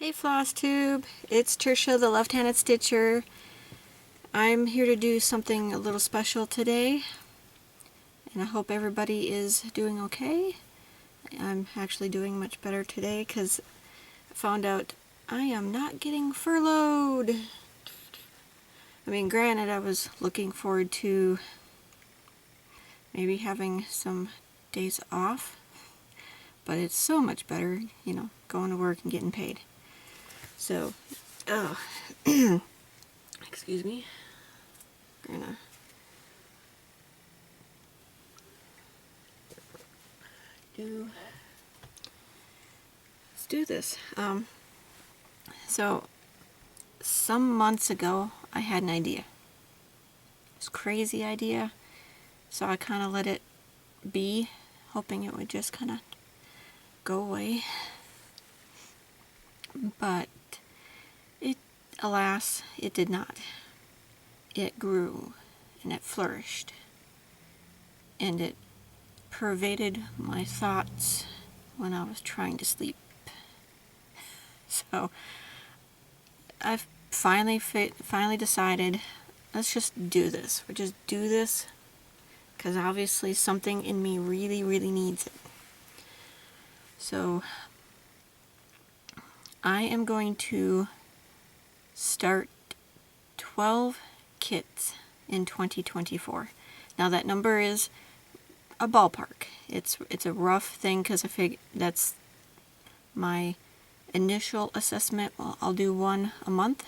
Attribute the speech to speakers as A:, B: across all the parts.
A: Hey Flosstube, it's Trisha the Left-Handed Stitcher. I'm here to do something a little special today, and I hope everybody is doing okay. I'm actually doing much better today because I found out I am not getting furloughed. I mean, granted, I was looking forward to maybe having some days off, but it's so much better, going to work and getting paid. So, excuse me. Let's do this. So, some months ago, I had an idea. This crazy idea. So I kind of let it be, hoping it would just kind of go away. But alas, it did not. It grew and it flourished, and it pervaded my thoughts when I was trying to sleep. So I've finally decided, let's just do this. We'll just do this because obviously something in me really, really needs it. So I am going to start 12 kits in 2024. Now that number is a ballpark. It's a rough thing because I figure that's my initial assessment. Well, I'll do one a month,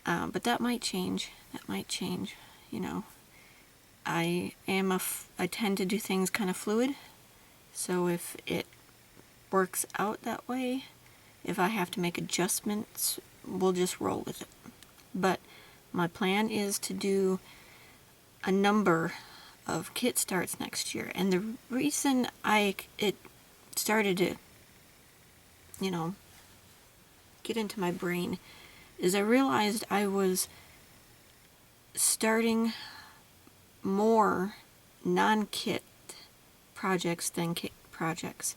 A: but that might change. I tend to do things kind of fluid. So if it works out that way, if I have to make adjustments, we'll just roll with it. But my plan is to do a number of kit starts next year. And the reason it started to, get into my brain is I realized I was starting more non-kit projects than kit projects.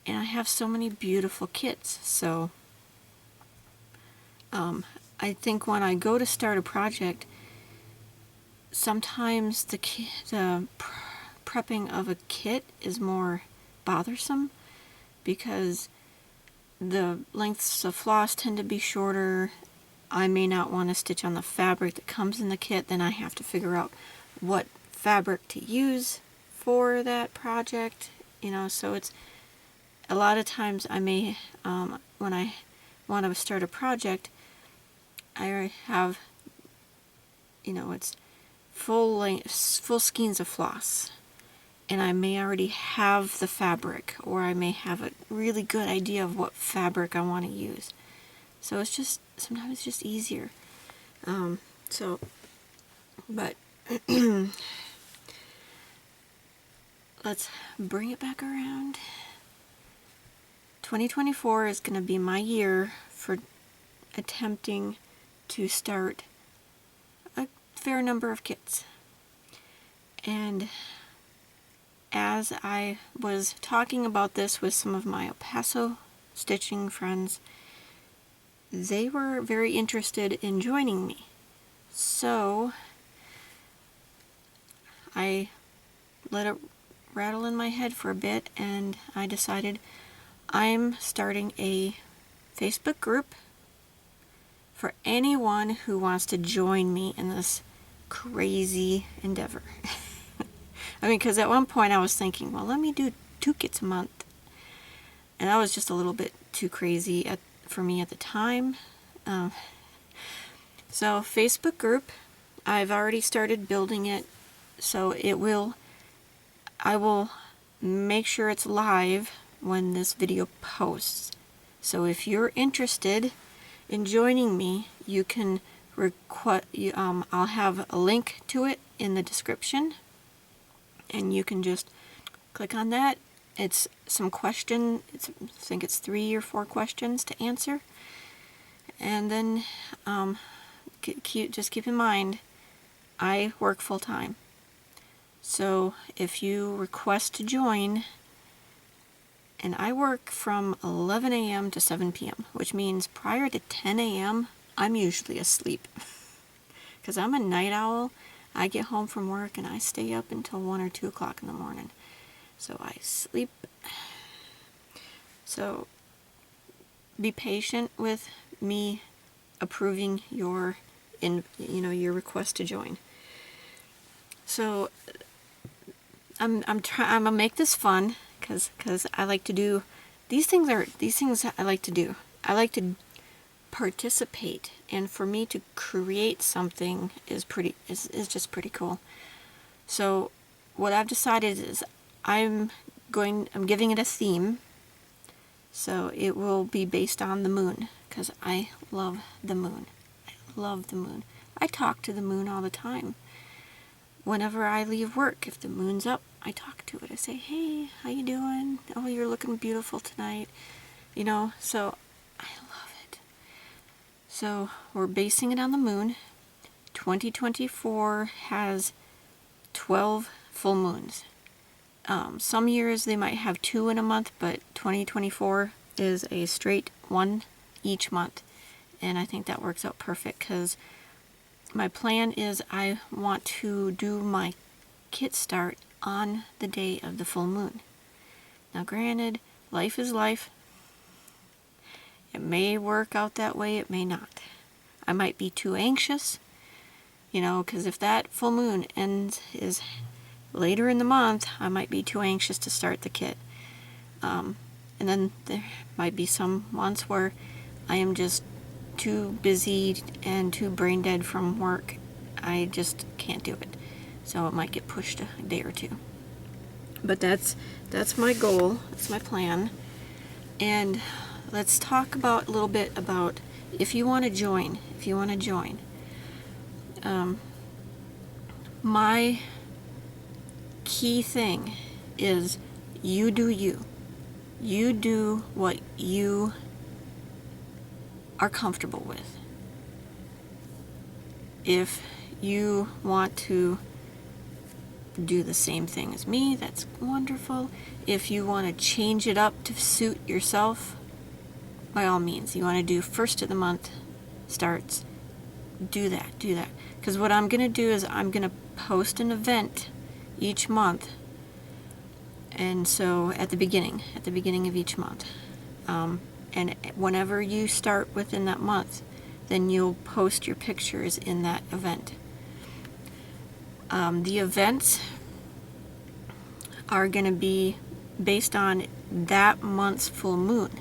A: And I have so many beautiful kits, so I think when I go to start a project, sometimes the prepping of a kit is more bothersome because the lengths of floss tend to be shorter. I may not want to stitch on the fabric that comes in the kit, then I have to figure out what fabric to use for that project, so it's a lot of times I may, when I want to start a project, I have, it's full skeins of floss, and I may already have the fabric, or I may have a really good idea of what fabric I want to use. So sometimes it's just easier. But let's bring it back around. 2024 is going to be my year for attempting to start a fair number of kits. And as I was talking about this with some of my El Paso stitching friends, they were very interested in joining me. So I let it rattle in my head for a bit, and I decided I'm starting a Facebook group for anyone who wants to join me in this crazy endeavor. I mean, because at one point I was thinking, well, let me do 2 kits a month. And that was just a little bit too crazy for me at the time. So Facebook group, I've already started building it. So I will make sure it's live when this video posts. So if you're interested in joining me, you can I'll have a link to it in the description, and you can just click on that. It's some question. I think it's 3 or 4 questions to answer, and then just keep in mind, I work full time. So if you request to join, And I work from 11 a.m. to 7 p.m., which means prior to 10 a.m., I'm usually asleep. Because I'm a night owl. I get home from work and I stay up until 1 or 2 o'clock in the morning. So I sleep. So be patient with me approving your request to join. So I'm gonna make this fun because I like to do these things I like to do. I like to participate, and for me to create something is just pretty cool. So what I've decided is I'm giving it a theme. So it will be based on the moon, because I love the moon. I love the moon. I talk to the moon all the time. Whenever I leave work, if the moon's up, I talk to it. I say, hey, how you doing? Oh, you're looking beautiful tonight. So I love it. So we're basing it on the moon. 2024 has 12 full moons. Some years they might have 2 in a month, but 2024 is a straight 1 each month. And I think that works out perfect because my plan is I want to do my kit start on the day of the full moon. Now granted, life is life. It may work out that way, it may not. I might be too anxious, because if that full moon is later in the month, I might be too anxious to start the kit. And then there might be some months where I am just too busy and too brain dead from work. I just can't do it. So it might get pushed a day or two. But that's my goal. That's my plan. And let's talk a little bit about if you want to join. My key thing is you do you. You do what you are comfortable with. If you want to do the same thing as me, that's wonderful. If you want to change it up to suit yourself, by all means. You want to do first of the month starts, do that. Because what I'm going to do is I'm going to post an event each month. And so at the beginning of each month. And whenever you start within that month, then you'll post your pictures in that event. The events are going to be based on that month's full moon.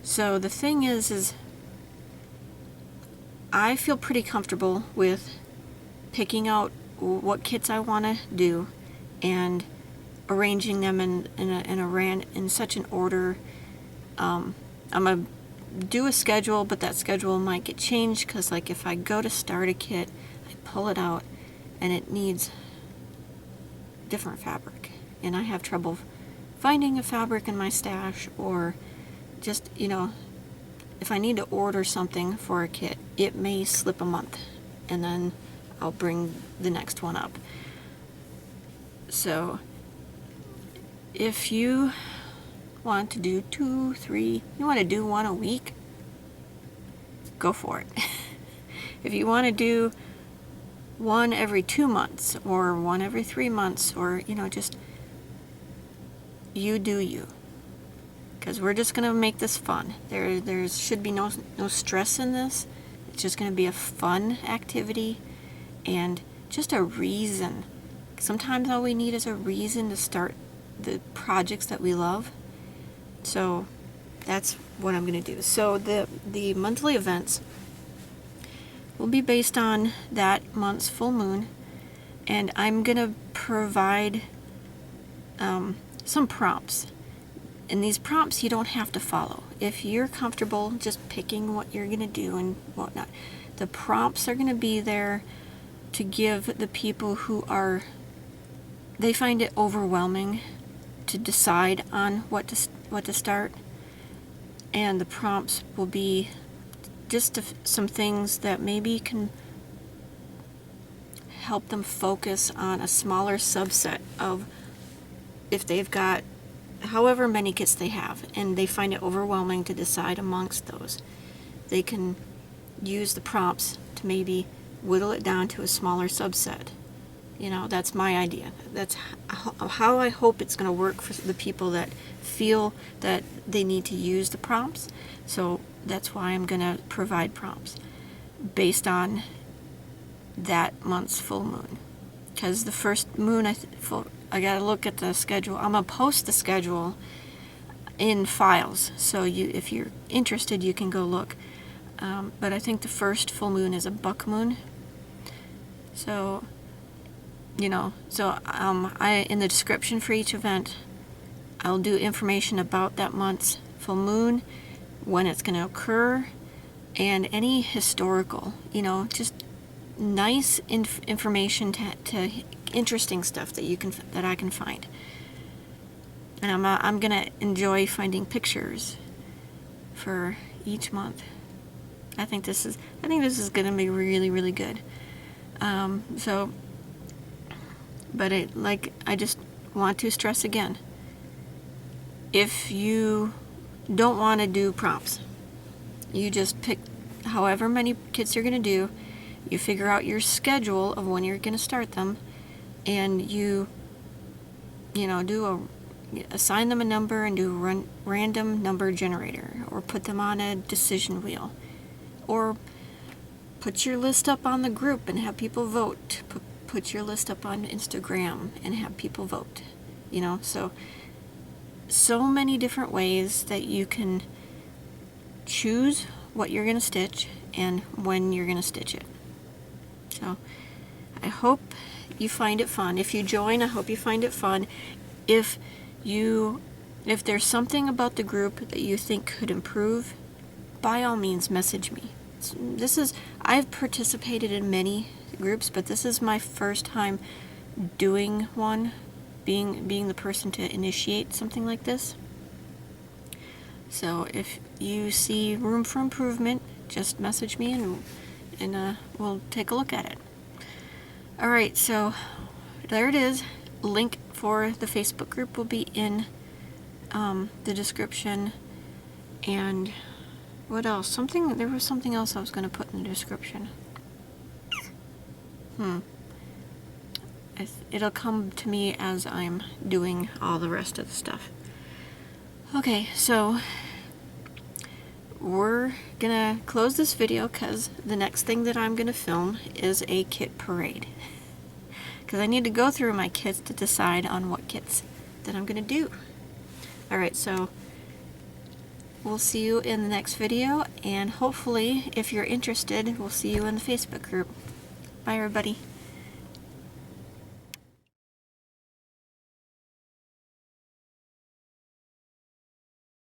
A: So the thing is I feel pretty comfortable with picking out what kits I want to do and arranging them in such an order. I'm gonna do a schedule, but that schedule might get changed because, like, if I go to start a kit, I pull it out and it needs different fabric, and I have trouble finding a fabric in my stash, or just, if I need to order something for a kit, it may slip a month, and then I'll bring the next one up. So if you want to do 2, 3, you want to do one a week, go for it. If you want to do one every 2 months or one every 3 months, or just you do you, because we're just going to make this fun. There should be no stress in this. It's just going to be a fun activity and just a reason. Sometimes all we need is a reason to start the projects that we love. So that's what I'm going to do. So the monthly events will be based on that month's full moon, and I'm going to provide some prompts. And these prompts you don't have to follow. If you're comfortable just picking what you're going to do and whatnot, the prompts are going to be there to give the people who they find it overwhelming to decide on what to start. And the prompts will be just some things that maybe can help them focus on a smaller subset of, if they've got however many kits they have, and they find it overwhelming to decide amongst those, they can use the prompts to maybe whittle it down to a smaller subset. You know, that's my idea. That's how I hope it's going to work for the people that feel that they need to use the prompts. So that's why I'm going to provide prompts based on that month's full moon. Because the first moon, I got to look at the schedule. I'm going to post the schedule in files. So if you're interested, you can go look. But I think the first full moon is a buck moon. So, you know, in the description for each event, I'll do information about that month's full moon, when it's going to occur, and any historical, you know, just nice information to interesting stuff that I can find. And I'm going to enjoy finding pictures for each month. I think this is going to be really, really good. But I just want to stress again, if you don't want to do prompts, you just pick however many kits you're going to do, you figure out your schedule of when you're going to start them, and you know, assign them a number and do a random number generator, or put them on a decision wheel, or put your list up on the group and have people vote. Put your list up on Instagram and have people vote. You know, so many different ways that you can choose what you're going to stitch and when you're going to stitch it. So I hope you find it fun. If you join, I hope you find it fun. If there's something about the group that you think could improve, by all means message me. I've participated in many groups, but this is my first time doing one, being the person to initiate something like this. So if you see room for improvement, just message me and we'll take a look at it. Alright, so there it is. Link for the Facebook group will be in the description. And what else? There was something else I was going to put in the description. It'll come to me as I'm doing all the rest of the stuff. Okay, so we're gonna close this video because the next thing that I'm gonna film is a kit parade. Because I need to go through my kits to decide on what kits that I'm gonna do. Alright, so we'll see you in the next video, and hopefully, if you're interested, we'll see you in the Facebook group. Bye, everybody.